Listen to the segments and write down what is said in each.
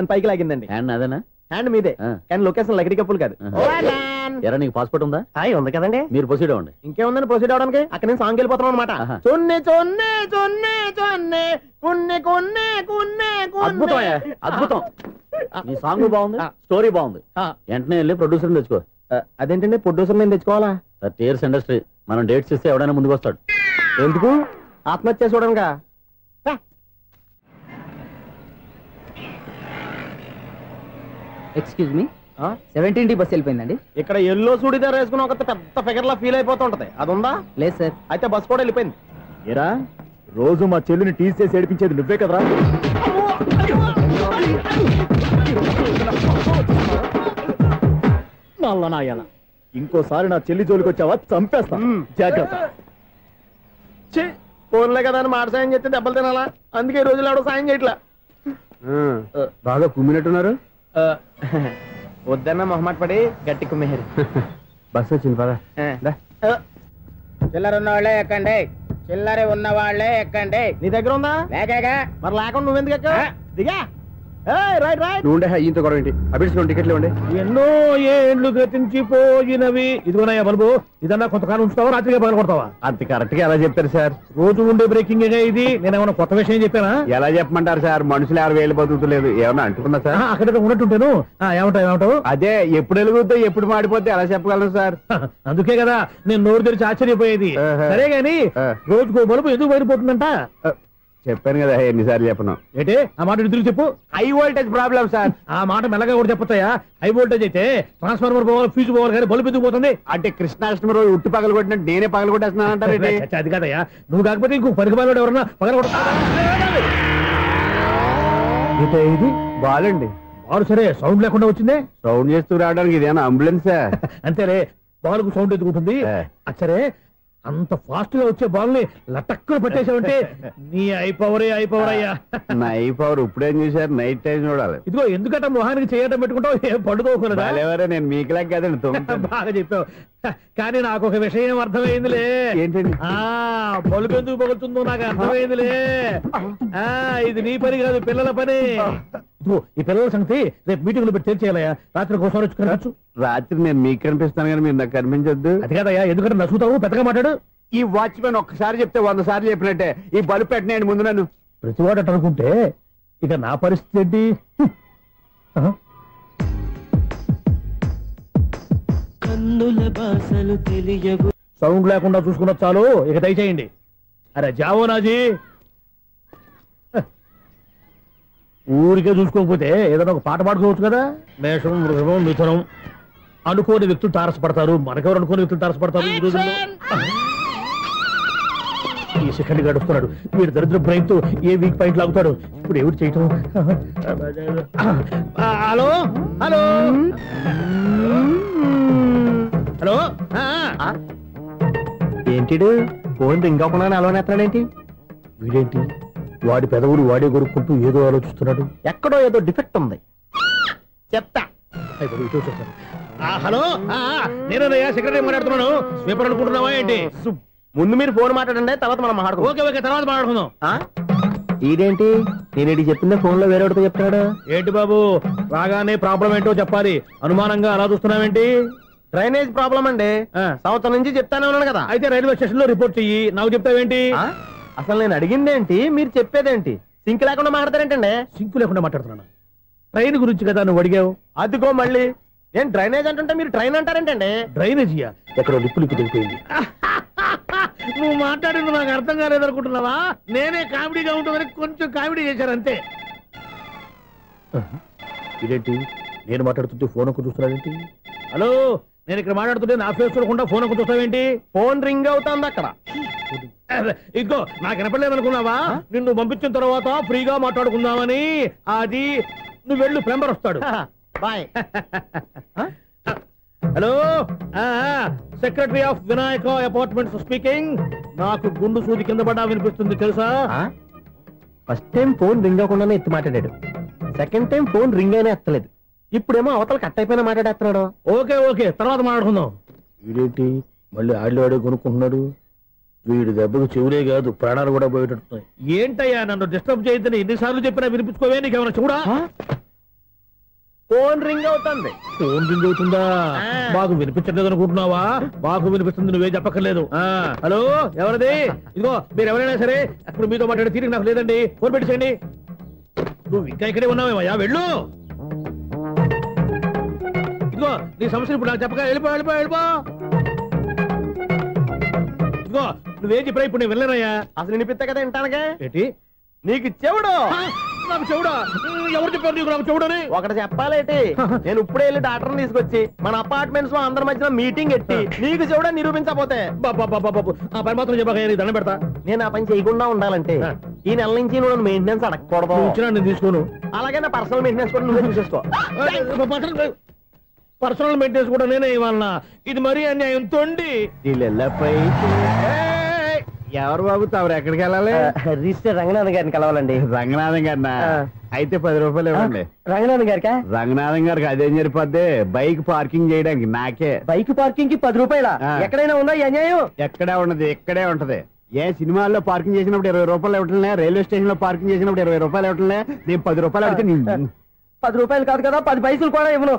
పైకి లాగిందండి. హ్యాండ్ అదేనా? హ్యాండ్ మీదే, కానీ లొకేషన్ లగడి కప్పులు కాదు. ఎరా నీకు పాస్పోర్ట్ ఉందా? ఉంది కదండి. మీరు ప్రొసీడ్ అవ్వండి. ఇంకేముందని ప్రొసీడ్ అవడానికి? అక్కడ నేను సాంగ్ వెళ్ళిపోతున్నాం అనమాట. చొన్నే చొన్నే చొన్నే చొన్నే కున్నే కున్నే కున్నే. అద్భుతం, అద్భుతం. నీ సాంగ్ బాగుంది, స్టోరీ బాగుంది. వెంటనే వెళ్ళి ప్రొడ్యూసర్ తెచ్చుకో. అదేంటండి ప్రొడ్యూసర్ నేను తెచ్చుకోవాలా? 30 years ఇండస్ట్రీ, మనం డేట్స్ ఇస్తే ఎవడైనా ముందుకు వస్తాడు. ఎందుకు? ఆత్మహత్య చూడనుగా. Excuse me, 17D bus వెళ్ళిపోయిందండి. ఇక్కడ ఎల్లో చూడిదార్ వేసుకుని ఒక పెద్ద ఫిగర్ లా ఫీల్ అయిపోతుంటది, అది ఉందా? లేదు సార్. అయితే బస్ కూడా వెళ్ళిపోయింది. ఏరా రోజు మా చెల్లిని టీస్ చేసి ఏడిపించేది నువ్వే కదరా? నాయన ఇంకోసారి నా చెల్లి జోలికి వచ్చావా చంపేస్తా, జాగ్రత్త. ఫోన్లే కదా అని మాట సాయం చేస్తే దెబ్బలు తినాలా? అందుకే ఈ రోజులు ఎవడో సాయం చేయట్లా. బాగా కుమ్మినట్టున్నారు. వద్దన్న మొహమాట పడి గట్టి కుమ్మేరు. బస్ వచ్చింది పద. చిల్లర ఉన్న వాళ్ళే ఎక్కండి, చిల్లర ఉన్న వాళ్ళే ఎక్కండి. నీ దగ్గర ఉందా? లేకగా మరి లేకుండా నువ్వెందుకు ఎక్క? దిగా. Right right. నువ్వుండే ఇంత గొడవ ఏంటి? అభిడ్చుకోండి, టికెట్లు ఇవ్వండి. ఎన్నో ఏండ్లు గతించిపోయినవి. ఇదిగోనయ్యా బల్బు, ఇదన్నా కొంతకాలం ఉంచుతావా, రాత్రిగా పగల కొడతావా? అంత కరెక్ట్ గా ఎలా చెప్తారు సార్? రోజు ఉండే బ్రేకింగ్ ఇది. నేనేమన్నా కొత్త విషయం చెప్పానా? ఎలా చెప్పమంటారు సార్? మనుషులు 60,000 బతుకుతలేదు, ఏమన్నా అంటున్నా సార్? అక్కడ ఉన్నట్టుంటాను. ఏమంటావు? అదే ఎప్పుడు వెలుగుతో ఎప్పుడు మాడిపోతే ఎలా చెప్పగలను సార్? అందుకే కదా నేను నోరు తెరిచి ఆశ్చర్యపోయేది. సరే గాని రోజుకో బల్బు ఎందుకు బయటపోతుందంట? చెప్పాను కదా ఎన్నిసార్లు చెప్పను. ఏంటి ఆ మాట ఎదురు చెప్పు. High voltage problem sir. ఆ మాట మెల్లగా కూడా చెప్పొచ్చాయా? హై వోల్టేజ్ అయితే ట్రాన్స్ఫార్మర్ పోవాలి, ఫ్యూజ్ పోవాలి, కానీ బల్బు ఎందుకు పోతుంది? అంటే కృష్ణాష్టమి రోజు ఉట్టి పగలు కొట్టినట్టు నేనే పగలు కొట్టేస్తున్నాను అంటారు. అది కాదయ్యా, నువ్వు కాకపోతే ఇంకో పనికి బాలు ఎవరన్నా పగల కొడతా. ఇది బాలండి. బాలు సరే, సౌండ్ లేకుండా వచ్చిందే. సౌండ్ చేస్తూ రావడానికి ఇదేనా అంబులెన్సా? అంతేలే, బాలుకు సౌండ్ ఎందుకుంటుంది. సరే, అంత ఫాస్ట్ గా వచ్చే బాల్ని లటక్కులు పట్టేసావంటే నీ ఐపవరే ఐపవర్ అయ్యా. నా ఐపవర్ ఇప్పుడేం చూసారు? నైట్ టైం చూడాలి. ఇదిగో ఎందుకంటే మొహానికి చేయడం పెట్టుకుంటావు, ఏం పండుకోకూడదా? నేను మీకులాగా కదండి. బాగా చెప్పావు, కానీ నాకు ఒక విషయం అర్థమైందిలే. ఏంటండి? బల్బు ఎందుకు పగులుతుందో నాకు అర్థమైందిలే. ఇది నీ పని కాదు, పిల్లల పని. ఈ పిల్లల సంగతి రేపు మీటింగ్ లో పెట్టి తెలిసేయాలయ్యా. రాత్రి కోసం వచ్చి రాత్రి నేను మీకు కనిపిస్తాను కానీ మీరు నాకు కనిపించొద్దు. అది కాదయ్యా, ఎందుకంటే నచ్చుతావు, పెద్దగా మాట్లాడు. ఈ వాచ్మెన్ ఒక్కసారి చెప్తే 100 సార్లు చెప్పినట్టే. ఈ బల్బు పెట్టినాయండి ముందు నన్ను. ప్రతివాడు అనుకుంటే ఇక నా పరిస్థితి ఏంటి? సౌండ్ లేకుండా చూసుకున్న చాలు, ఇక దయచేయండి. అరే జావో నాజీ, ఊరికే చూసుకోకపోతే ఏదైనా ఒక పాట పాడుకోవచ్చు కదా. మేషం, వృషభం, మిథునం అనుకోని వ్యక్తులు తారసపడతారు. మనకెవరు అనుకోని వ్యక్తులు తారసపడతారు ఈ రోజుల్లో? ఈ సెకండ్ గడుపుతున్నాడు వీడు దరిద్ర బ్రెయిన్ తో. ఏ వీక్ పాయింట్ లాగుతాడు ఇప్పుడు? ఎవరు చేయటం? Hello hello hello. ఏంటిడు ఫోన్ రింగ్ అవ్వకుండా అలవనేస్తాడేంటి? వీడేంటి వాడి పెదవులు వాడే కొరుక్కుంటూ ఏదో ఆలోచిస్తున్నాడు. ఎక్కడో ఏదో డిఫెక్ట్ ఉంది, చెప్తా. హలో, నేనయ్యా సెక్రటరీ మాట్లాడుతున్నాను. స్వీపర్ అనుకుంటున్నావా ఏంటి? ముందు మీరు ఫోన్ మాట్లాడండి, తర్వాత మనం మాట్లాడుకో. ఓకే ఓకే, తర్వాత మాట్లాడుకుందాం. ఇదేంటి నేను చెప్పిందే ఫోన్ లో వేరేవాడితో చెప్తున్నాడు? ఏంటి బాబు, రాగానే ప్రాబ్లం ఏంటో చెప్పాలి. అనుమానంగా అలా చూస్తున్నావేంటి? డ్రైనేజ్ ప్రాబ్లం అండి. సంవత్సరం నుంచి చెప్తానే ఉన్నాను కదా. అయితే రైల్వే స్టేషన్ లో రిపోర్ట్ చెయ్యి, నాకు చెప్తావేంటి? అసలు నేను అడిగిందేంటి, మీరు చెప్పేదేంటి? సింక్ లేకుండా మాట్లాడతారేంటండి? సింక్ లేకుండా మాట్లాడుతున్నాను. ట్రైన్ గురించి కదా నువ్వు అడిగావు. అదిగో మళ్ళీ నేను డ్రైనేజ్ అంటుంటే మీరు ట్రైన్ అంటారేంటండి? డ్రైనేజీయా? ఎక్కడో లిప్పులిప్పు దిగిపోయింది. నువ్వు మాట్లాడింది నాకు అర్థం కాలేదనుకుంటున్నావా? నేనే కామెడీగా ఉంటుందని కొంచెం కామెడీ చేశారు అంతే. ఇదేంటి నేను మాట్లాడుతుంటే ఫోన్ ఒక్క చూస్తున్నావేంటి? హలో, నేను ఇక్కడ మాట్లాడుతుంటే నా ఫేస్ చూడకుండా ఫోన్ ఒక్క చూస్తావేంటి? ఫోన్ రింగ్ అవుతుంది అక్కడ. ఇంకో నాకు వినపడలేదు అనుకున్నావా? నిన్ను పంపించిన తర్వాత ఫ్రీగా మాట్లాడుకుందామని. అది నువ్వు వెళ్ళు, ప్లంబర్ వస్తాడు. Bye. Hello, secretary of Vinayaka apartments speaking. నాకు గుండు సూది కింద పడ్డా వినిపిస్తుంది తెలుసా? ఫస్ట్ టైం ఫోన్ రింగ్ అవ్వకుండానే ఎత్తి మాట్లాడాడు, సెకండ్ టైం ఫోన్ రింగ్ అయినా ఎత్తలేదు, ఇప్పుడేమో అవతల కట్ అయిపోయినా మాట్లాడేస్తున్నాడు. ఓకే ఓకే, తర్వాత మాట్లాడుకుందాం. వీడేంటి మళ్ళీ ఆడిలో కొనుక్కుంటున్నాడు? వీడి దెబ్బకు చెవులే కాదు ప్రాణాలు కూడా పోయేటట్టున్నాయి. ఏంటయ్యా నన్ను డిస్టర్బ్ చేయొద్దని ఎన్నిసార్లు చెప్పినా వినిపించుకోవే? నీకేమైనా చూడా? ఫోన్ రింగ్ అవుతుంది. ఫోన్ రింగ్ అవుతుందా? మాకు వినిపించట్లేదు అనుకుంటున్నావా? మాకు వినిపిస్తుంది, నువ్వే చెప్పక్కర్లేదు. హలో, ఎవరిది? ఇదిగో మీరు ఎవరైనా సరే అప్పుడు మీతో మాట్లాడే తీరిక నాకు లేదండి. ఫోన్ పెట్టేసేయండి. నువ్వు ఇంకా ఇక్కడే ఉన్నావేమయ్యా, వెళ్ళు. ఇదిగో నీ సమస్యలు ఇప్పుడు నాకు చెప్పక వెళ్ళిపో వెళ్ళిపో వెళ్ళిపో. ఇదిగో నువ్వేం చెప్పరా ఇప్పుడు నేను వెళ్ళానయ్యా. అసలు వినిపిస్తా కదా వింటానగా. ఏంటి నీకు చెవుడు? నాకు చెవుడా? ఎవరు చెప్పారు నీకు నాకు చెవుడని? ఒకటి చెప్పాలేటి, నేను ఇప్పుడే వెళ్ళి డాక్టర్ని తీసుకొచ్చి మన అపార్ట్మెంట్స్ లో అందరి మధ్యన మీటింగ్ ఎట్టి నీకు చెవుడని నిరూపించకపోతే ఆ పని మాత్రం చెప్పక దండం పెడతా. నేను ఆ పని చేయకుండా ఉండాలంటే ఈ నెల నుంచి నువ్వు మెయింటెనెన్స్ అడగకూడదు. ఇచ్చినా నేను తీసుకోను. అలాగే నా పర్సనల్ మెయింటెనెన్స్ కూడా నువ్వే చూసేసుకో. పర్సనల్ మెయింటెనెన్స్ కూడా నేనే ఇవ్వాలన్నా? ఇది మరీ అన్యాయం తొండి. ఎవరు బాబు తమరు ఎక్కడికి వెళ్ళాలి? రిజిస్టర్ రంగనాథ్ గారిని కలవాలండి. రంగనాథం గారినా? అయితే 10 రూపాయలు ఇవ్వండి. రంగనాథ్ గారికా? రంగనాథం గారికి అదేం సరిపోద్ది, బైక్ పార్కింగ్ చేయడానికి. నాకే బైక్ పార్కింగ్ కి 10 రూపాయల? ఎక్కడైనా ఉందా ఈ అన్యాయం? ఎక్కడే ఉండదు, ఇక్కడే ఉంటది. ఏ సినిమాల్లో పార్కింగ్ చేసినప్పుడు 20 రూపాయలు ఇవ్వట్లే, రైల్వే స్టేషన్ లో పార్కింగ్ చేసినప్పుడు 20 రూపాయలు ఇవ్వట్లే, నేను 10 రూపాయలు అడిగితే 10 రూపాయలు కాదు కదా, 10 పైసలు కూడా ఇవ్వను.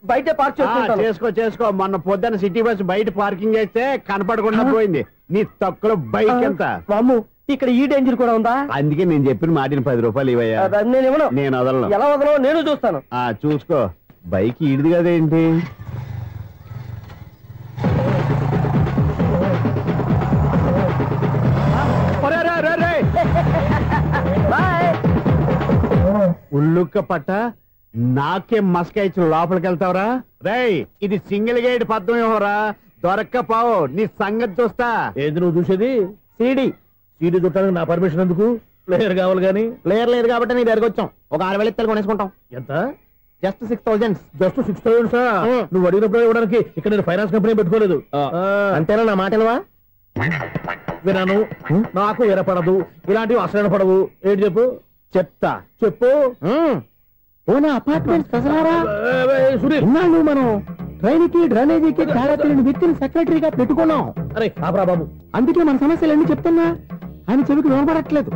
బయట పార్క్ చేసుకో. మొన్న పొద్దున్న సిటీ బస్ బయట పార్కింగ్ చేస్తే కనపడకుండా పోయింది. నీ తక్కువ బైక్ ఎంత? మాము ఇక్కడ ఈ డేంజర్ కూడా ఉందా? అందుకే నేను చెప్పిన మాటిని 10 రూపాయలు ఇవ్వయ్యా. నేను ఇవ్వను. నేను వదలను. ఎలా వదలను నేను చూస్తాను. చూసుకో. బైక్ ఈడిది కదేంటి? ఉల్లుక్క పట్ట నాకే మస్క ఇచ్చి లోపలికి వెళ్తావరా? రేయ్, ఇది సింగిల్ గేట్ పద్మం ఇవ్వరా, దొరక్కపోవు నీ సంగతి చూస్తా. ఏది నువ్వు చూసేది? సీడీ చూడటానికి నా పర్మిషన్ ఎందుకు? ప్లేయర్ కావాలి గానీ. ప్లేయర్ లేదు కాబట్టి నీ దగ్గరకు వచ్చాం. ఒక 6,000 ఇత్తలు కొనేసుకుంటాం. ఎంత? జస్ట్ 6,000. జస్ట్ 6,000? నువ్వు అడిగినప్పుడు ఇవ్వడానికి ఇక్కడ నేను ఫైనాన్స్ కంపెనీ పెట్టుకోలేదు. అంతేనా? నా మాట విన్నాను. నాకు ఎరపడదు, ఇలాంటివి అసలు పడవు. ఏంటి చెప్పు? చెప్తా. చెప్పు. అపార్ట్మెంట్ సురేష్, మనం ట్రైన్కి డ్రైనేజీకి తేడా తెలియని వ్యక్తిని సెక్రటరీగా పెట్టుకున్నాం. అరే ఆపరా బాబు. అందుకే మన సమస్యలన్నీ చెప్తున్నా ఆయన చెవికి వినపడట్లేదు.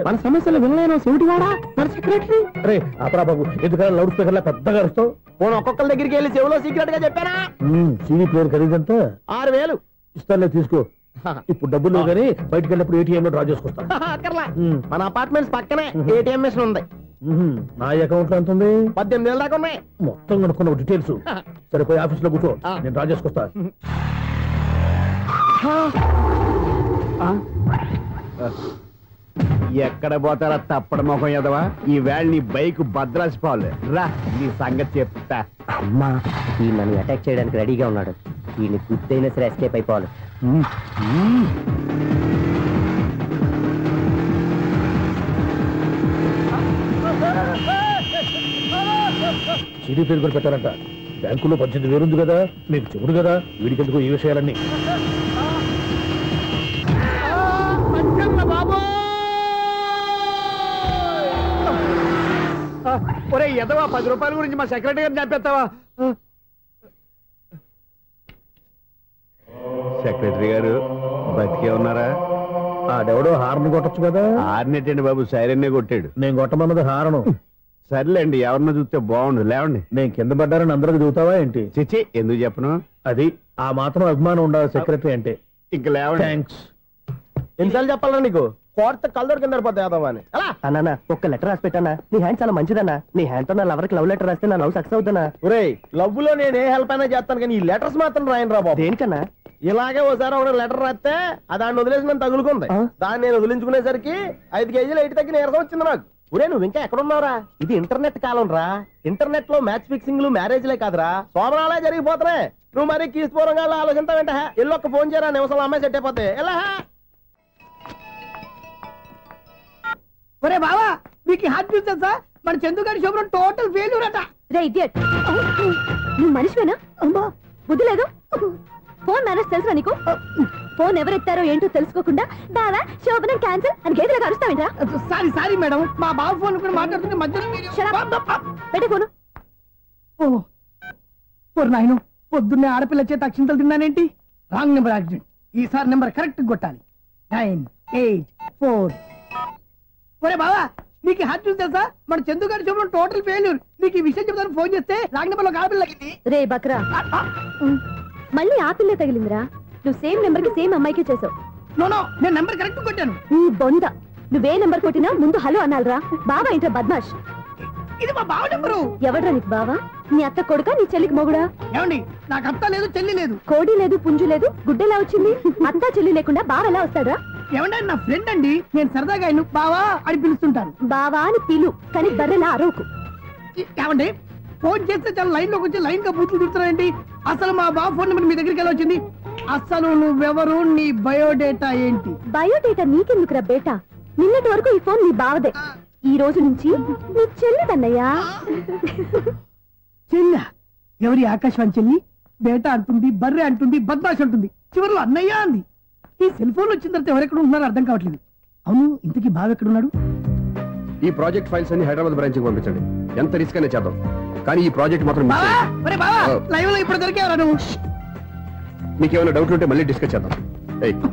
మన సమస్యలు వినలేను చెవిటివాడా మన సెక్రటరీ. అరే ఆపరా బాబు, ఎందుకన్నా లౌడ్ స్పీకర్ లా పెద్దగా అరుస్తావు? పోను ఒక్కొక్కరి దగ్గరికి వెళ్ళి చెవిలో సీక్రెట్ గా చెప్పానా? CD player ఖరీదంతా 6,000. ఇస్తానులే, తీసుకో. ఇప్పుడు డబ్బులు లేవు కానీ బయటకు వెళ్ళినప్పుడు ఏటీఎం లో డ్రా చేసుకొస్తా. మన అపార్ట్మెంట్స్ పక్కనే ఏటీఎం మిషన్ ఉంది. నా అకౌంట్ లో ఎంత ఉంది? 18,000 దాకా ఉన్నాయి. మొత్తం కనుక్కున్న డీటెయిల్స్. సరిపోయి ఆఫీస్ లో కూర్చో, నేను డ్రా చేసుకొస్తా. ఎక్కడ పోతారా తప్పడ మొఖం ఎదవా? ఈ వేళ నీ బైక్ భద్రాసిపోవాలి. రా, నీ సంగతి చెప్తా. అమ్మా, ఈ నన్ను అటాక్ చేయడానికి రెడీగా ఉన్నాడు. ఈయన గుద్దైనా సరే ఎస్కేప్ అయిపోవాలి. సీడీ పేరు కూడా పెట్టారంట. బ్యాంకులో 18,000 ఉంది కదా, మీకు చెవుడు కదా, వీడికెందుకు ఈ విషయాలన్నీ? ఒరే ఎదవా, 10 రూపాయల గురించి మా సెక్రటరీ గారిని చంపేస్తావా? సెక్రటరీ గారు బతికే ఉన్నారా? ఆడెవడో హార్న్ కొట్టచ్చు కదా. హార్నెట్టండి బాబు, సైరన్నే కొట్టాడు. నేను కొట్టమన్నది హారను. సర్లేండి, ఎవరన్నా చూస్తే బాగుండు. లేవండి. నేను కింద పడ్డారని అందరికి చూతావా ఏంటి? చిచ్చి, ఎందుకు చెప్పను? అది ఆ మాత్రం అభిమానం ఉండాలి సెక్రటరీ అంటే. ఇంకా లేవండి. థ్యాంక్స్. ఎన్నిసార్లు చెప్పాలా నీకు? కోర్త కల్దోడు కింద పోతావని. అన్నా ఒక్క లెటర్ రాసి పెట్టానా? నీ హ్యాండ్ చాలా మంచిదన్నా. నీ హ్యాండ్ తో నా లవర్కి లవ్ లెటర్ రాస్తే నా లవ్ సక్సెస్ అవుతానా? ఒరే, లవ్ లో నేను ఏ హెల్ప్ అయినా చేస్తాను కానీ ఈ లెటర్స్ మాత్రం రాయను రా బాబు. దేనికన్నా? ఇలాగే ఓసారి ఒక లెటర్ రాస్తే దాన్ని వదిలేసి నన్ను తగులుకుంది. దాన్ని నేను వదిలించుకునేసరికి 5 కేజీలు 8 తగ్గి నీరసం వచ్చింది నాకు. ఒరే, నువ్వు ఇంకా ఎక్కడున్నావురా? ఇది ఇంటర్నెట్ కాలం రా. ఇంటర్నెట్ లో మ్యాచ్ ఫిక్సింగ్లు మ్యారేజ్లే కాదురా, సోమనాలే జరిగిపోతున్నాయి. నువ్వు మరి కీస్పూరంగా ఆలోచించావేంట? ఎల్లొక్క ఫోన్ చేయరా, నిమిషంలో అమ్మాయి సెట్ అయిపోతే. ఎలా? ఒరే బావా, మీకు హార్ట్ చూసా? మన చందుగారి శుభ్రం టోటల్ ఫెయిల్యూర్ అట. నువ్వు మనిషివేనా? అమ్మా, బుద్ధి లేదు. ఫోన్ మేనేజ్ తెలుసా నీకు? ఫోన్ ఎవరెత్తారో ఏంటో తెలుసుకోకుండా దావా శోభనం క్యాన్సిల్ అని గేదెలకు అరుస్తావేంట్రా? సారీ మేడం, మా బావ ఫోన్ కూడా మాట్లాడుతుంటే మధ్యలో పెట్టే ఫోను. నాయను, పొద్దున్నే ఆడపిల్ల చేత అక్షింతలు తిన్నానేంటి? Wrong number accident. ఈసారి నెంబర్ కరెక్ట్ కొట్టాలి. 9, 8, 4. ఒరే బావా, నీకు హార్ట్ న్యూస్ తెలుసా? మన చందు గారి శుభ్రం టోటల్ ఫెయిల్యూర్. నీకు ఈ విషయం చెప్తాను ఫోన్ చేస్తే రాగనపల్లి ఒక ఆపిల్ తగ్గింది. రే బక్రా, మళ్ళీ ఆపిల్లే తగిలిందిరా. నువ్వు సేమ్ నెంబర్ కి సేమ్ అమ్మాయికే చేసావు. నో, నేను నెంబర్ కరెక్ట్ కొట్టాను. నీ బొంద, నువ్వే నెంబర్ కొట్టినా ముందు హలో అనాలరా. బావా ఏంట్రా బద్మాష్? ఇది మా బావ నెంబరు. ఎవడ్రా నీకు బావా? నీ అత్త కొడుక, నీ చెల్లికి మొగుడా? ఏమండి, నాకు అత్త లేదు, చెల్లి లేదు. కోడి లేదు, పుంజు లేదు, గుడ్డెలా వచ్చింది? అత్త చెల్లి లేకుండా బావ ఎలా వస్తాడా? ఏమండి, నా ఫ్రెండ్ అండి. నేను సరదాగా ఆయన బావా అని పిలుస్తుంటాను. బావా అని పిలు, కానీ బర్రెలా అరవకు. ఏమండి, ఫోన్ చేస్తే చాలా లైన్ లోకి వచ్చి లైన్ గా బూతులు తిడుతున్నాయండి. అసలు మా బావ ఫోన్ నెంబర్ మీ దగ్గరికి ఎలా వచ్చింది? అసలు నువ్వెవరు, నీ బయోడేటా ఏంటి? బయోడేటా నీకెందుకురా బేటా? నిన్నటి వరకు ఈ ఫోన్ నీ బావదే, ఈ రోజు నుంచి నీ చెల్లిదన్నయ్యా. చెల్ల ఎవరి? ఆకాశవాణి చెల్లి. బేటా అంటుంది, బర్రె అంటుంది, బద్మాష్ అంటుంది, చివరిలో అన్నయ్య అంది. ఈ సెల్ ఫోన్ వచ్చిన తర్వాత ఎవరెక్కడ ఉంటున్నారో అర్థం కావట్లేదు. అవును, ఇంతకీ బావ ఎక్కడున్నాడు? ఈ ప్రాజెక్ట్ ఫైల్స్ అన్ని హైదరాబాద్ బ్రాంచ్ కి పంపించండి. ఎంత రిస్క్ అయినా చేద్దాం, కానీ ఈ ప్రాజెక్ట్ మాత్రం మిస్ బావా, చేయొద్దు. ఒరే బావా, లైవ్ లో ఇప్పుడు దొరికేవరా నువ్వు? మీకేమైనా డౌట్లు ఉంటే మళ్ళీ డిస్కస్ చేద్దాం.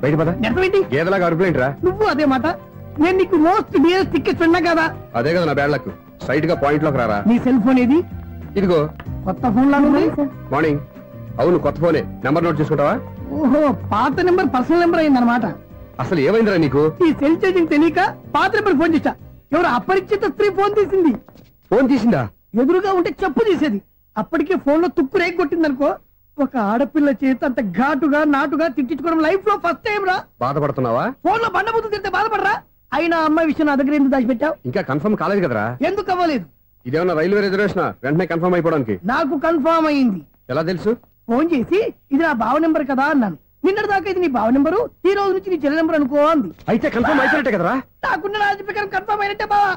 బయట పద. నెట్టవేంటి? గేదలాగా అరుపులేంట్రా? నువ్వు అదే మాట. నేను నీకు మోస్ట్ డియరెస్ట్ టికెట్స్ ఉన్నా కదా. అదే కదా నా బ్యాడ్ లక్. స్ట్రైట్ గా పాయింట్ లోకి రారా. నీ సెల్ ఫోన్ ఏది? ఇదిగో కొత్త ఫోన్ లాగా ఉంది. మార్నింగ్. అవును, కొత్త ఫోనే. నెంబర్ నోట్ చేసుకుంటావా? ఓహో, పాత నెంబర్ పర్సనల్ నెంబర్ అయిందన్నమాట. అసలు ఏమైందిరా నీకు? ఈ సెల్ చేంజింగ్ తెలియక పాత నెంబర్ ఫోన్ చేశా. ఎవరు అపరిచిత స్త్రీ ఫోన్ తీసింది. ఫోన్ తీసిందా? ఎదురుగా ఉంటే చెప్పు తీసేది. అప్పటికే ఫోన్ లో తుక్కు రేగి కొట్టిందనుకో. ఒక ఆడపిల్ల చేత అంత ఘాటుగా నాటుగా తిట్టించుకోవడం లైఫ్ లో ఫస్ట్ టైం రా. బాధపడుతున్నావా? ఫోన్ లో బండబుద్ధి తింటే బాధపడరా? అయినా అమ్మాయి విషయం నా దగ్గర ఎందుకు దాచిపెట్టావు? ఇంకా కన్ఫర్మ్ కాలేదు కదరా. ఎందుకు అవ్వలేదు? ఇదేమన్నా రైల్వే రిజర్వేషన్? వెంటనే కన్ఫర్మ్ అయిపోవడానికి. నాకు కన్ఫర్మ్ అయింది. ఎలా తెలుసు? ఫోన్ చేసి ఇది నా బావ నెంబర్ కదా అన్నాను. నిన్నటి దాకా ఇది నీ బావ నెంబరు, ఈ రోజు నుంచి నీ చెల్లి నెంబర్ అనుకో అంది. అయితే కన్ఫర్మ్ అయిపోయినట్టే కదరా. నాకున్న రాజు ప్రకారం కన్ఫర్మ్ అయినట్టే బావా.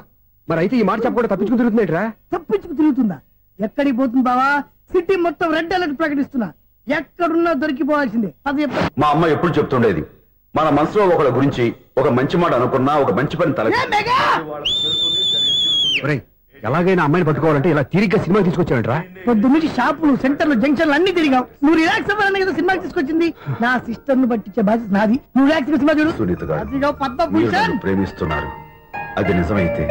మరి అయితే ఈ మాట చెప్పకుండా తప్పించుకుని తిరుగుతున్నాయిట్రా. తప్పించుకు తిరుగుతుందా? ఎక్కడికి పోతుంది బావా? సిటీ మొత్తం రెడ్ అలర్ట్ ప్రకటిస్తున్నా. ఎక్కడున్నా దొరికిపోవాల్సిందే. అది చెప్ప. మా అమ్మ ఎప్పుడు చెప్తుండేది, మన మనసులో ఒకళ్ళ గురించి ఒక మంచి మాట అనుకున్నా ఒక మంచి పని తల. ఎలాగైనా అమ్మాయిని పట్టుకోవాలంటే ఇలా తిరిగ్గా సినిమా తీసుకొచ్చాడంట్రా. పొద్దు నుంచి షాపులు, సెంటర్లు, జంక్షన్లు అన్ని తిరిగావు. నువ్వు రిలాక్స్ అవ్వాలని కదా సినిమాకి తీసుకొచ్చింది. నా సిస్టర్ ను పట్టించే బాధ్యత నాది. నువ్వు రిలాక్స్ సినిమా చూడు. సునీత గారు, అదిగో మీరు పద్మభూషణ్. నన్ను ప్రేమిస్తున్నారు. అది నిజమైతే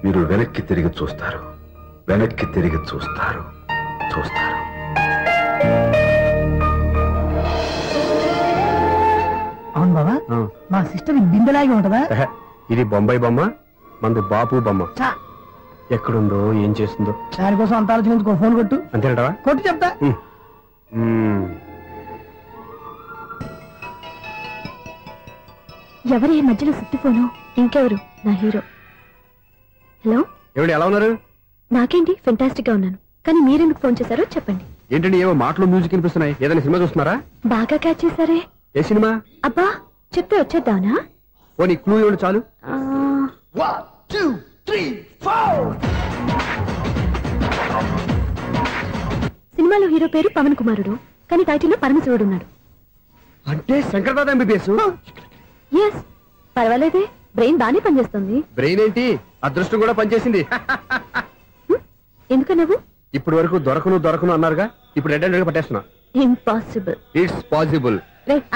మీరు వెనక్కి తిరిగి చూస్తారు, వెనక్కి తిరిగి చూస్తారు, చూస్తారు. అవును బాబా, మా సిస్టర్ బిందెలాగే ఉంటదా? ఇది బొంబాయి బొమ్మ, మంది బాపు బొమ్మ. చా, ఎక్కడుందో ఏం చేస్తుందో దానికోసం అంత ఆలోచించుకో. ఫోన్ కొట్టు. అంతేనటవా? కొట్టు చెప్తా. ఎవరి మధ్యలో సుత్తి ఫోను? ఇంకెవరు? నా హీరో. హలో, ఎవడు ఎలా ఉన్నారు? నాకేంటి, ఫెంటాస్టిక్ గా ఉన్నాను. కానీ మీరెందుకు ఫోన్ చేశారో చెప్పండి. ఏంటండి ఏవో మాటలు మ్యూజిక్ వినిపిస్తున్నాయి? ఏదైనా సినిమా చూస్తున్నారా? బాగా క్యాచ్ చేశారే. ఏ సినిమా? అబ్బా, చెప్తే వచ్చేద్దానా? ఓ నీ క్లూ ఇవ్వండి చాలు. సినిమాలో హీరో పేరు పవన్ కుమారుడు, కానీ టైటిల్లో పరమశివుడు ఉన్నాడు. అంటే శంకర్దాదా ఎంబీబీఎస్. ఎస్, పర్వాలేదే, బ్రెయిన్ బానే పనిచేస్తుంది. బ్రెయిన్ ఏంటి, అదృష్టం కూడా పనిచేసింది. ఎందుకన్నావు? ఇప్పటి వరకు దొరకను అన్నారుగా, ఇప్పుడు రెడ్ హ్యాండెడ్ గా పట్టేస్తున్నా. ఇంపాసిబుల్. It's possible.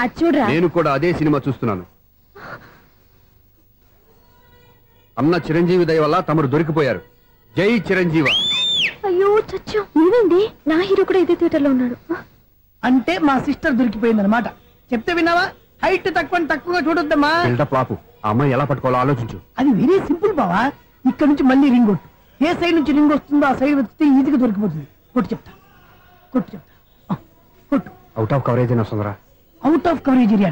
అది చూడరా. నేను కూడా అదే సినిమా చూస్తున్నాను. అన్న చిరంజీవి దయ వల్ల తమరు దొరికిపోయారు. జై చిరంజీవ. అయ్యో చచ్చో, నీవేంటి? నా హీరో కూడా ఇదే థియేటర్ లో ఉన్నాడు. అంటే మా సిస్టర్ దొరికిపోయింది అనమాట. చెప్తే విన్నావా? హైట్ తక్కువగా చూడొద్దమ్మా. బిల్డప్ లాపు. ఆ అమ్మాయి ఎలా పట్టుకోవాలో ఆలోచించు. అది వెరీ సింపుల్ బావా. ఇక్కడ నుంచి మళ్ళీ రింగ్ కొట్టు. ఏ సైడ్ నుంచి రింగ్ వస్తుందో ఆ సైడ్ వెతికితే ఈజీగా దొరికిపోతుంది. కొట్టు చెప్తా. కొట్టు. అవుట్ ఆఫ్ కవరేజ్ అయినా వస్తుందరా? అవుట్ ఆఫ్ కవరేజ్ ఏరియా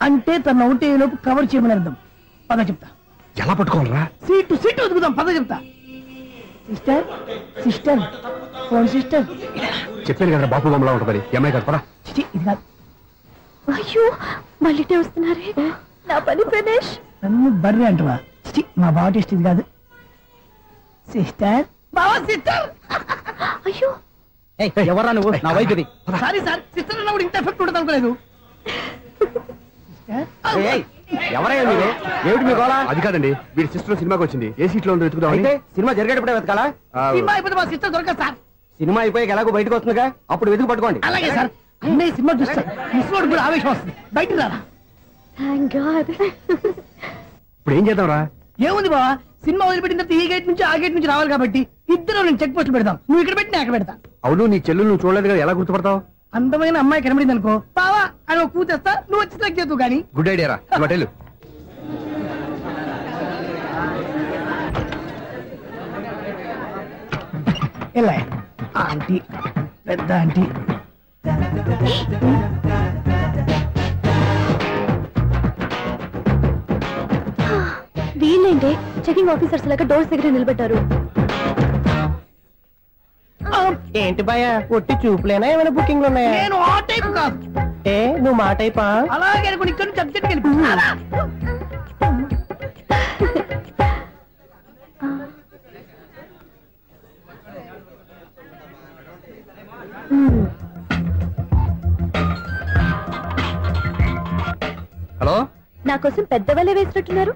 అంటే తన అవుట్ అయ్యే లోపు కవర్ చేయమని అర్థం. పద చెప్తా. ఎలా పట్టుకోవాలరా? సీటు వెతుకుదాం. పద చెప్తా. Sister phone sister. చెప్పాను కదా బాపు బొమ్మలా ఉంటుంది. అమ్మాయి కదా, పరా. ఇది కాదు. అయ్యో, మళ్ళీ వస్తున్నారే. నా పని ఫినిష్. నన్ను బర్రె అంటవా? మా బావ టేస్ట్ ఇది కాదు. సిస్టర్, బావా సిస్టర్. అయ్యో, ఎవరా నువ్వు? నా వైపు ఇది. సారీ సార్, సిస్టర్ అన్నప్పుడు ఇంత ఎఫెక్ట్ ఉండదు అనుకోలేదు. ఎవరయ్యా మీరు? ఏమిటి మీ గోళ? అది కాదండి, వీడి సిస్టర్ సినిమాకి వచ్చింది. ఏ సీట్ లో ఉందో వెతుకుదాం. అయితే సినిమా జరిగేటప్పుడే వెతకాలా? సినిమా అయిపోతే మా సిస్టర్ దొరకదు సార్. సినిమా అయిపోయాక ఎలాగో బయటకు వస్తుందిగా, అప్పుడు వెతుకు పట్టుకోండి. అలాగే సార్. అన్నయ్య సినిమా చూస్తారు. మిస్వాడు కూడా ఆవేశం వస్తుంది. బయటికి రారా. Thank God. ఇప్పుడు ఏం చేద్దాంరా? ఏముంది బావా, సినిమా వదిలిపెట్టిన తర్వాత ఈ గేట్ నుంచి ఆ గేట్ నుంచి రావాలి కాబట్టి ఇద్దరు నేను చెక్ పోస్టులు పెడతాం. నువ్వు ఇక్కడ పెట్టి నేను అక్కడ పెడతా. అవును, నీ చెల్లు నువ్వు చూడలేదు కదా, ఎలా గుర్తుపడతావు? అందమైన అమ్మాయి కనబడింది అనుకో, బావా అని ఒక కూతేస్తా, నువ్వు వచ్చి సెలెక్ట్ చేద్దు. కానీ గుడ్ ఐడియా రా, హోటల్ ఎలా ఆంటీ పెద్ద ఆంటీ. వీళ్ళేంటి చెకింగ్ ఆఫీసర్స్ లాగా డోర్స్ దగ్గర నిలబెట్టారు? ఏంటి భయ ఒట్టి చూపులేనా ఏమైనా బుకింగ్లు ఉన్నాయా? నేను ఆ టైప్ కాదు. ఏ నువ్వు మా టైపా? అలాగే అనుకుని ఇక్కడ నుంచి అర్జెంట్కి వెళ్ళిపోతున్నా. హలో, నా కోసం పెద్ద వలే వేసినట్టున్నారు.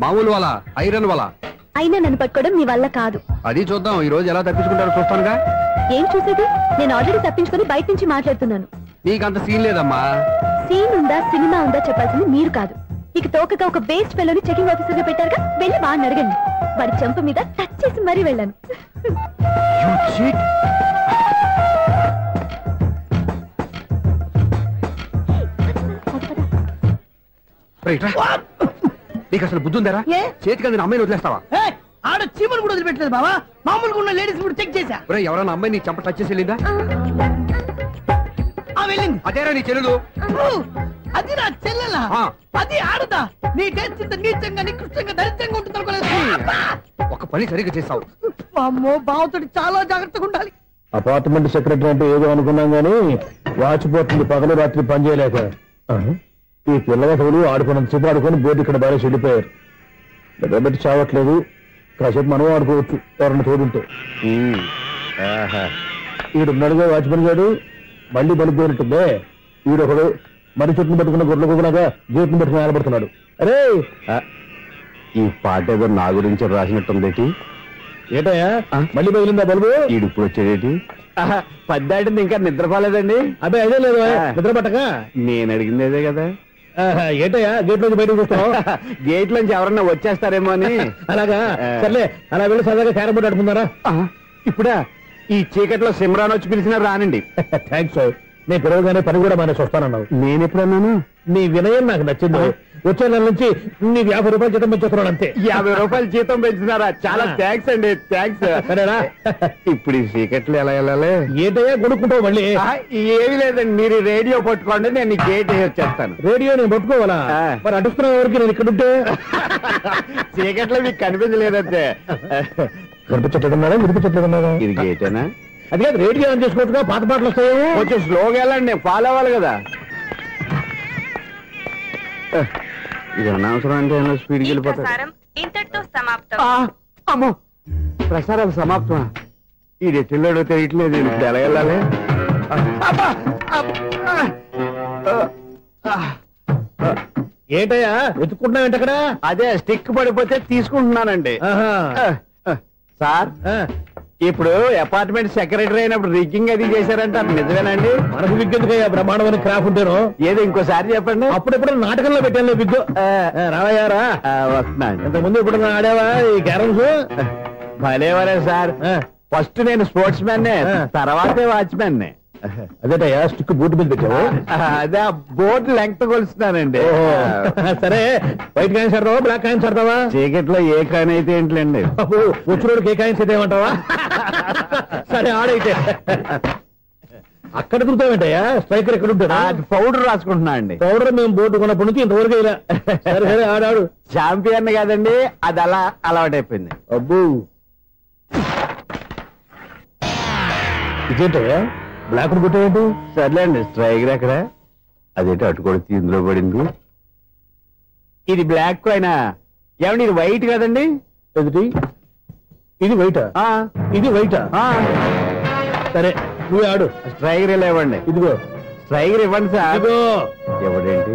మామూలు వాళ్ళ ఐరన్ వాళ్ళ. అయినా నన్ను పట్టుకోవడం మీ వల్ల కాదు. అది చూద్దాం, ఈ రోజు ఎలా తప్పించుకుంటారో చూస్తానుగా. ఏం చూసేది? నేను ఆల్రెడీ తప్పించుకొని బయట నుంచి మాట్లాడుతున్నాను. నీకంత సీన్ లేదమ్మా. సీన్ ఉందా సినిమా ఉందా చెప్పాల్సింది మీరు కాదు. ఇక తోకగా ఒక బేస్ట్ ఫెలోని చెకింగ్ ఆఫీసర్ గా పెట్టారుగా, వెళ్ళి వాడిని అడగండి. వాడి చెంప మీద టచ్ చేసి మరీ వెళ్ళాను. నీకు అసలు బుద్ధి ఉందారా? చేతికి అందిన అమ్మాయిని వదిలేస్తావా? ఆడ చీమను కూడా వదిలిపెట్టలేదు బావా. మామూలుగా ఉన్న లేడీస్ కూడా చెక్ చేశా. ఎవరైనా అమ్మాయి నీ చెంప టచ్ చేసి వెళ్ళిందా? వెళ్ళింది. అదేరా నీ చెల్లెలు? అది నా చెల్లెలా? అది ఆడదా? నీ టేస్ట్ ఇంత నీచంగా నికృష్టంగా దరిద్రంగా ఉంటుంది అనుకోలేదు. ఒక పని సరిగ్గా చేస్తావు. అమ్మో, బావతోటి చాలా జాగ్రత్తగా ఉండాలి. అపార్ట్మెంట్ సెక్రటరీ అంటే ఏదో అనుకున్నాం గానీ వాచిపోతుంది పగలు రాత్రి పని చేయలేక. ఈ పిల్లవాడు ఆడుకున్నంత సేపు ఆడుకొని బోర్డు ఇక్కడ బాగా చెడిపోయారు. నిద్రబెట్టి చావట్లేదు. కాసేపు మనం ఆడుకోవచ్చు ఎవరన్నా తోడుంటే. ఈడున్నాడుగా వాచ్మెన్ గారు, మళ్ళీ బలిపోయినట్టుందే. ఈడొకడు మరి చెట్టును పట్టుకున్న గొడ్ల కుక్కలాగా గేట్ను పట్టుకుని నిలబడుతున్నాడు. అరే, ఈ పాట ఏదో నా గురించి రాసినట్టుంది. ఏటయ్యా మళ్ళీ పగిలిందా బల్బు? ఈడు ఇప్పుడు వచ్చేదేటి? పద్దాటింది ఇంకా నిద్రపోలేదండి. అబ్బాయి అదే లేదు నిద్ర పట్టక. నేను అడిగింది అదే కదా. ఏటయ్యా గేట్ నుంచి బయటకు చూస్తావు? గేట్ లోంచి ఎవరన్నా వచ్చేస్తారేమో అని. అలాగా, సర్లే అలా వెళ్ళి సరదాగా క్యారం బోర్డు ఆడుకుందారా? ఇప్పుడా? ఈ చీకట్లో సిమ్రాన్ వచ్చి పిలిచినా రానండి. థ్యాంక్స్. నేను పిలవగానే పని కూడా మానేసి వస్తానన్నావు. నేను ఎప్పుడన్నాను? నీ వినయం నాకు నచ్చింది. వచ్చే నెల నుంచి నీ 50 రూపాయలు జీతం పెంచుతున్నాడు అంతే. 50 రూపాయలు జీతం పెంచుతున్నారా? చాలా థ్యాంక్స్ అండి. థ్యాంక్స్. సరేనా? ఇప్పుడు ఈ చీకట్లు ఎలా వెళ్ళాలి? ఏంటయ్యా కొనుక్కుంటావు మళ్ళీ? ఏమి లేదండి, మీరు రేడియో పట్టుకోండి, నేను గేట్ వచ్చేస్తాను. రేడియో నేను పట్టుకోవాలా? మరి అడుస్తున్న ఎవరికి నేను ఇక్కడ ఉంటే? చీకట్లో మీకు కనిపించలేదంటే. కనిపించట్లేదన్నారా వినిపించట్లేదన్నారా? ఇది గేటేనా? అది కాదు, రేడియో ఆన్ చేసుకోవచ్చుగా, పాత పాటలు వస్తాయేమో. కొంచెం స్లోగా వెళ్ళండి, నేను ఫాలో అవ్వాలి కదా. ఇది అనవసరం అంటే స్పీడ్కి వెళ్ళిపోతారు. అమ్మో, ప్రసారాలు సమాప్తమా? ఈ రెట్టిల్లో తెలియట్లేదు. ఇప్పుడు ఎలా వెళ్ళాలి? ఏంటయ్యా వెతుక్కుంటున్నావు అక్కడ? అదే స్టిక్ పడిపోతే తీసుకుంటున్నానండి. సార్, ఇప్పుడు అపార్ట్మెంట్ సెక్రటరీ అయినప్పుడు రిగ్గింగ్ అది చేశారంటే అది నిజమేనండి? మనకు విగ్గెందుకయ్యా, బ్రహ్మాండమైన క్రాఫ్ ఉంటారు. ఏదో ఇంకోసారి చెప్పండి. అప్పుడెప్పుడు నాటకంలో పెట్టాను విగ్గు. రావయ్యారా? వస్తున్నాను. ఇంతకుముందు ఇప్పుడు ఆడావా ఈ క్యారమ్స్? భలేవరే సార్. ఫస్ట్ నేను స్పోర్ట్స్ మ్యాన్, తర్వాతే వాచ్మెన్. అదేటయ్యా స్టిక్ బూట్ మీద పెట్టావు? అదే బోర్డు లెంగ్త్ కొలుస్తున్నానండి. సరే, వైట్ కాయిన్స్ ఆడతావా బ్లాక్ కాయిన్స్ ఆడతావా? చీకట్లో ఏ కాయిన్ అయితే ఏంటండి? వచ్చినోడికి ఏ కాయిన్స్ అయితే ఏమంటావా? సరే ఆడైతే. అక్కడ దొరుకుతావేంటయ్యా? స్ట్రైకర్ ఎక్కడ ఉంటాడా? పౌడర్ రాసుకుంటున్నా అండి. పౌడర్ మేము బోర్డు కొన్నప్పటి నుంచి ఇంతవరకు ఇలా. సరే సరే ఆడాడు. ఛాంపియన్ కాదండి, అది అలా అలవాటైపోయింది. అబ్బు, ఇదేంటయ్యా బ్లాక్ కొట్టేయండి? సర్లేండి, స్ట్రైకర్ ఎక్కడ? అదేంటి అటుకొడితే ఇందులో పడింది. ఇది బ్లాక్ కాయినా? ఏమండి ఇది వైట్ కదండి? ఎదుటి ఇది వైటా? ఇది వైటా? సరే నువ్వు ఆడు. స్ట్రైకర్ ఇలా ఇవ్వండి. ఇదిగో స్ట్రైకర్ ఇవ్వండి సార్. ఇదిగో. ఎవడేంటి?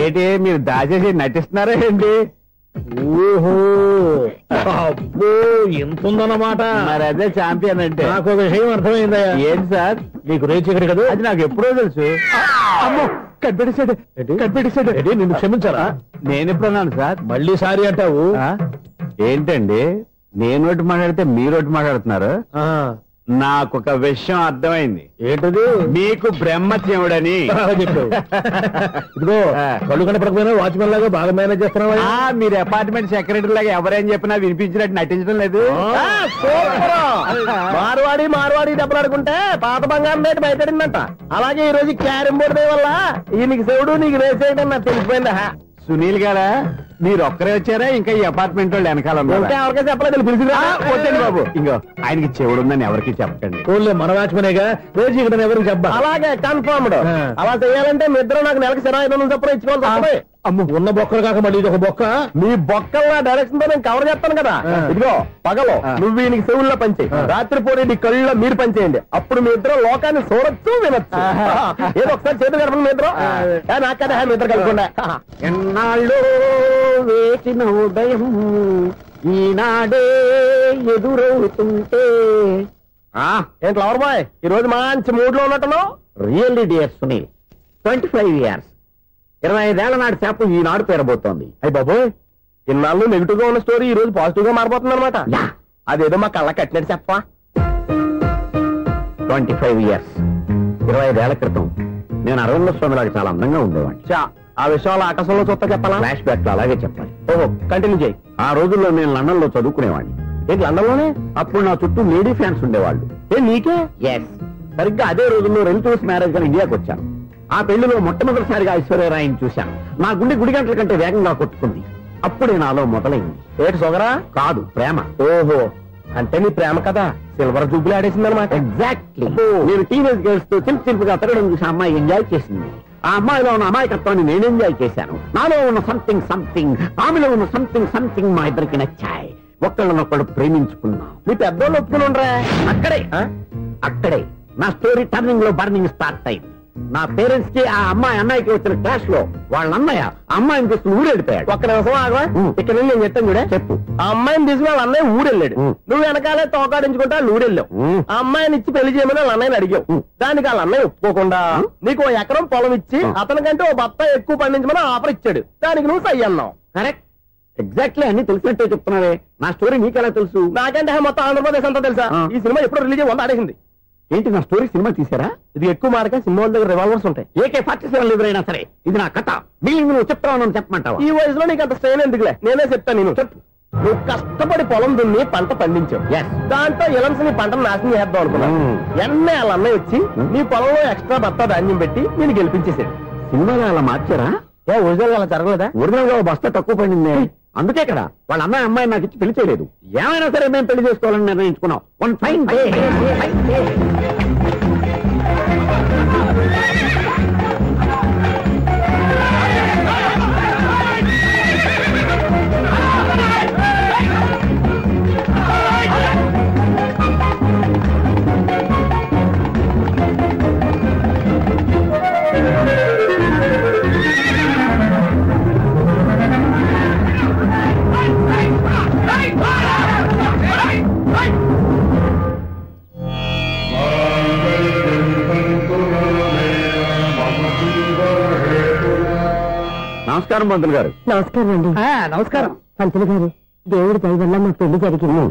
ఏంటి మీరు దాచేసి నటిస్తున్నారా ఏంటి? ఓహో, అబ్బో ఎంత ఉందన్నమాట. మరి అదే ఛాంపియన్ అంటే. నాకు ఒక విషయం అర్థమైందయ్యా. ఏంటి సార్? నీకు రేచి ఇక్కడ కదా? అది నాకు ఎప్పుడో తెలుసు. అమ్మో, కనిపెట్టేసాడు. నిన్ను క్షమించారా? నేను ఎప్పుడన్నాను సార్? మళ్ళీ సారీ అంటావు? ఏంటండి నేనోటి మాట్లాడితే మీరోటి మాట్లాడుతున్నారు? నాకొక విషయం అర్థమైంది. ఏంటది? మీకు బ్రహ్మత్యముడని చెప్పావు. ఇదిగో కళ్ళు కనపడకపోయినా వాచ్మెన్ లాగా బాగా మేనేజ్ చేస్తున్నావా? మీరు అపార్ట్మెంట్ సెక్రటరీ లాగా ఎవరేం చెప్పినా వినిపించినట్టు నటించడం లేదు. మార్వాడి దెబ్బలాడుకుంటే పాత బంగారం రేటు బయటడిందంట. అలాగే ఈ రోజు క్యారం బోర్డు వల్ల ఈయనకి శివుడు నీకు రేసేయడం నాకు తెలిసిపోయిందా? సునీల్ గారా మీరు ఒక్కరే వచ్చారా? ఇంకా ఈ అపార్ట్మెంట్ వాళ్ళు వెనకాల ఎవరికైనా చెప్పలేదు పిలిచిరా. వద్దండి బాబు, ఇంకో ఆయనకి చెవుడుందని ఎవరికి చెప్పకండి. ఓన్లీ మన వాచ్మనేగా రోజు ఇక్కడ ఎవరికి చెప్పా. అలాగే కన్ఫర్మ్డ్. అలా చేయాలంటే మీ ఇద్దరు నాకు నెలకు సిరా 500 చొప్పున ఇచ్చుకోవాలి. అమ్మ ఉన్న బొక్కలు కాక మళ్ళీ ఇది ఒక బొక్క. మీ బొక్కల డైరెక్షన్ తో నేను కవర్ చేస్తాను కదా. ఇదిగో పగలో నువ్వు ఈయనకి చెవుల్లో పంచే, రాత్రి పూట నీ కళ్ళలో మీరు పనిచేయండి. అప్పుడు మీ ఇద్దరు లోకాన్ని చూడొచ్చు వినొచ్చు. ఏదో ఒకసారి చేతులు కలపండి మీ ఇద్దరు. నాకదే మీ ఇద్దరు కలపకుండా. ఎన్నాళ్ళు వేసిన ఉదయం ఈనాడే ఎదురవుతుంటే. ఏంటి లవర్ బాయ్ ఈ రోజు మంచి మూడ్ లో ఉన్నట్టున్నావు? రియల్లీ డియర్ సునీల్, 25 years 25 ఏళ్ల నాటి చేప ఈనాడు పేరబోతోంది. అయ్యి బాబోయ్, ఇన్నాళ్ళు నెగిటివ్ గా ఉన్న స్టోరీ ఈ రోజు పాజిటివ్ గా మారిపోతుంది అనమాట. అదేదో మా కళ్ళ కట్టినట్టు చెప్పా. 25 years 25 ఏళ్ల క్రితం నేను అరవింద స్వామిలాగా చాలా అందంగా ఉండేవాడిని. ఆ విషయాలు ఆకాశంలో చూస్తా చెప్పాలా? ఫ్లాష్ బ్యాక్ లో అలాగే చెప్పాలి. ఓహో, కంటిన్యూ చేయి. ఆ రోజుల్లో నేను లండన్ లో చదువుకునేవాడిని. ఏంటి లండన్ లోనే? అప్పుడు నా చుట్టూ లేడీ ఫ్యాన్స్ ఉండేవాళ్ళు. నీకే? ఎస్, సరిగ్గా అదే రోజుల్లో రిలేటివ్స్ మ్యారేజ్ గా ఇండియాకి వచ్చాను. ఆ పెళ్లిలో మొట్టమొదటిసారిగా ఐశ్వర్యరాయని చూశాను. నా గుండె గుడి గంటల కంటే వేగంగా కొట్టుకుంది. అప్పుడే నాలో మొదలైంది. ఏటి సొగరా? కాదు, ప్రేమ. ఓహో, అంటే నీ ప్రేమ కదా సిల్వర్ జూబ్లీ ఆడేసింది అనమాట. ఎగ్జాక్ట్లీ. నేను టీనేజ్ గర్ల్స్ తో చిలుపుగా తిరగడం చూసి అమ్మాయి ఎంజాయ్ చేసింది. ఆ అమ్మాయిలో ఉన్న అమాయకత్వాన్ని నేను ఎంజాయ్ చేశాను. నాలో ఉన్న సంథింగ్ ఆమెలో ఉన్న సంథింగ్ మా ఇద్దరికి నచ్చాయి. ఒక్కళ్ళనొక్కడు ప్రేమించుకున్నాం. మీ పెద్దోళ్ళు ఒప్పుకుని ఉండరా? అక్కడే నా స్టోరీ టర్నింగ్ లో బర్నింగ్ స్టార్ట్ అయింది. నా పేరెంట్స్ కి ఆ అమ్మాయి అన్నయ్యకి వచ్చిన క్లాష్ లో వాళ్ళ అన్నయ్య అమ్మాయిని తీసుకుని ఊరెళ్ళిపోయాడు. ఒక్క నిమిషం ఆగవా? ఇక్కడ నేను చెప్తాను కూడా. చెప్పు. ఆ అమ్మాయిని తీసుకుని వాళ్ళ అన్నయ్య ఊరెళ్ళాడు. నువ్వు వెనకాలే తోకాడించుకుంటా ఊరెళ్ళావు. ఆ అమ్మాయిని ఇచ్చి పెళ్లి చేయమని వాళ్ళ అన్నయ్యని అడిగావు. దానికి వాళ్ళ అన్నయ్య ఒప్పుకోకుండా నీకు 1 ఎకరం పొలం ఇచ్చి అతనికంటే ఓ బత్త ఎక్కువ పండించమని ఆఫర్ ఇచ్చాడు. దానికి నువ్వు సై అన్నావు. కరెక్ట్, ఎగ్జాక్ట్లీ అన్ని తెలిసినట్టే చెప్తున్నావే. నా స్టోరీ నీకెలా తెలుసు? నాకంటే మొత్తం ఆంధ్రప్రదేశ్ అంతా తెలుసా? ఈ సినిమా ఎప్పుడు రిలీజ్ అయ్యి 100 ఆడేసింది. ఏంటి నా స్టోరీ సినిమా తీసారా? ఇది ఎక్కువ మార్క సినిమా దగ్గర రివాల్వర్స్ ఉంటాయి. AK-47 ఎదురైనా సరే ఇది నా కథ. మిగిలింది నువ్వు చెప్తావు చెప్పమంటావా? ఈ వయసులో నీకు అంత స్ట్రెయిన్ ఎందుకులే, నేనే చెప్తాను. నేను చెప్పు. నువ్వు కష్టపడి పొలం దున్ని పంట పండించావు. దాంతో ఇలమ్స్ నీ పంటను నాశనం చేద్దాం అనుకున్నావు. ఎన్నే వాళ్ళ అన్నయ్య వచ్చి నీ పొలంలో ఎక్స్ట్రా బత్తా ధాన్యం పెట్టి నేను గెలిపించేసాడు. సినిమాలో అలా మార్చారా? ఒరిజినల్ అలా జరగలేదా? ఒరిజినల్ గా బస్తా తక్కువ పడింది. అందుకే కదా వాళ్ళ అమ్మాయి అమ్మాయి నాకు ఇచ్చి పెళ్లి చేయలేదు. ఏమైనా సరే మేము పెళ్లి చేసుకోవాలని నిర్ణయించుకున్నాం. One fine day. నమస్కారం పంతులు గారు. నమస్కారం అండి. నమస్కారం పంతులు గారు. దేవుడి దయ వల్ల మా పెళ్లి జరిగింది.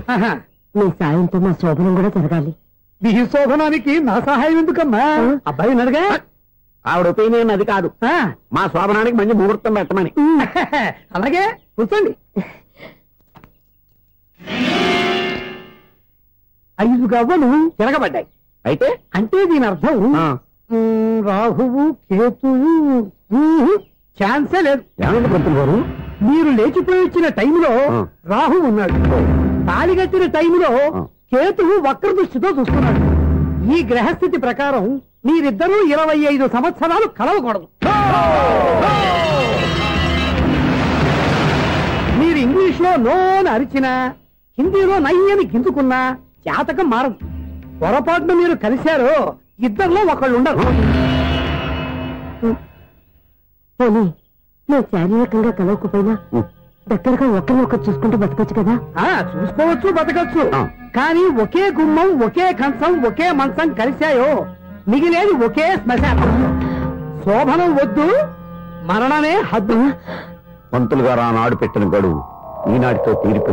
మీ సాయంతో మా శోభనం కూడా జరగాలి. మీ శోభనానికి నా సహాయం ఎందుకమ్మా? అబ్బాయి నడగా ఆవిడ ఒపీనియన్ అది కాదు. మా శోభనానికి మంచి ముహూర్తం పెట్టమని. అలాగే కూర్చోండి. 5 గవ్వలు తిరగబడ్డాయి. అయితే అంటే దీని అర్థం రాహువు కేతువు ఛాన్సే లేదు. ఏమైంది పంతులు గారు? మీరు లేచిపోయి వచ్చిన టైంలో రాహు ఉన్నాడు. తాళిగట్టిన టైంలో కేతువు వక్ర దృష్టితో చూస్తున్నాడు. ఈ గ్రహస్థితి ప్రకారం మీరిద్దరూ 25 సంవత్సరాలు కలవకూడదు. మీరు ఇంగ్లీష్ లో నోని అరిచినా, హిందీలో నయ్యని గింజుకున్నా జాతకం మారదు. పొరపాటున మీరు కలిశారో ఇద్దరిలో ఒకళ్ళు ఉండరు. నువ్వు శారీరకంగా కలవకపోయినా దగ్గరగా ఒకరినొకరు చూసుకుంటూ బతకొచ్చు కదా? చూసుకోవచ్చు, బతకచ్చు. కానీ ఒకే గుమ్మం, ఒకే కంచం, ఒకే మంచం కలిశాయో మిగిలేది ఒకే శ్మశానం. శోభనం వద్దు, మరణమే హద్దు. పంతులు గారు ఆనాడు పెట్టిన గడువు ఈనాటితో తీరిపోయింది.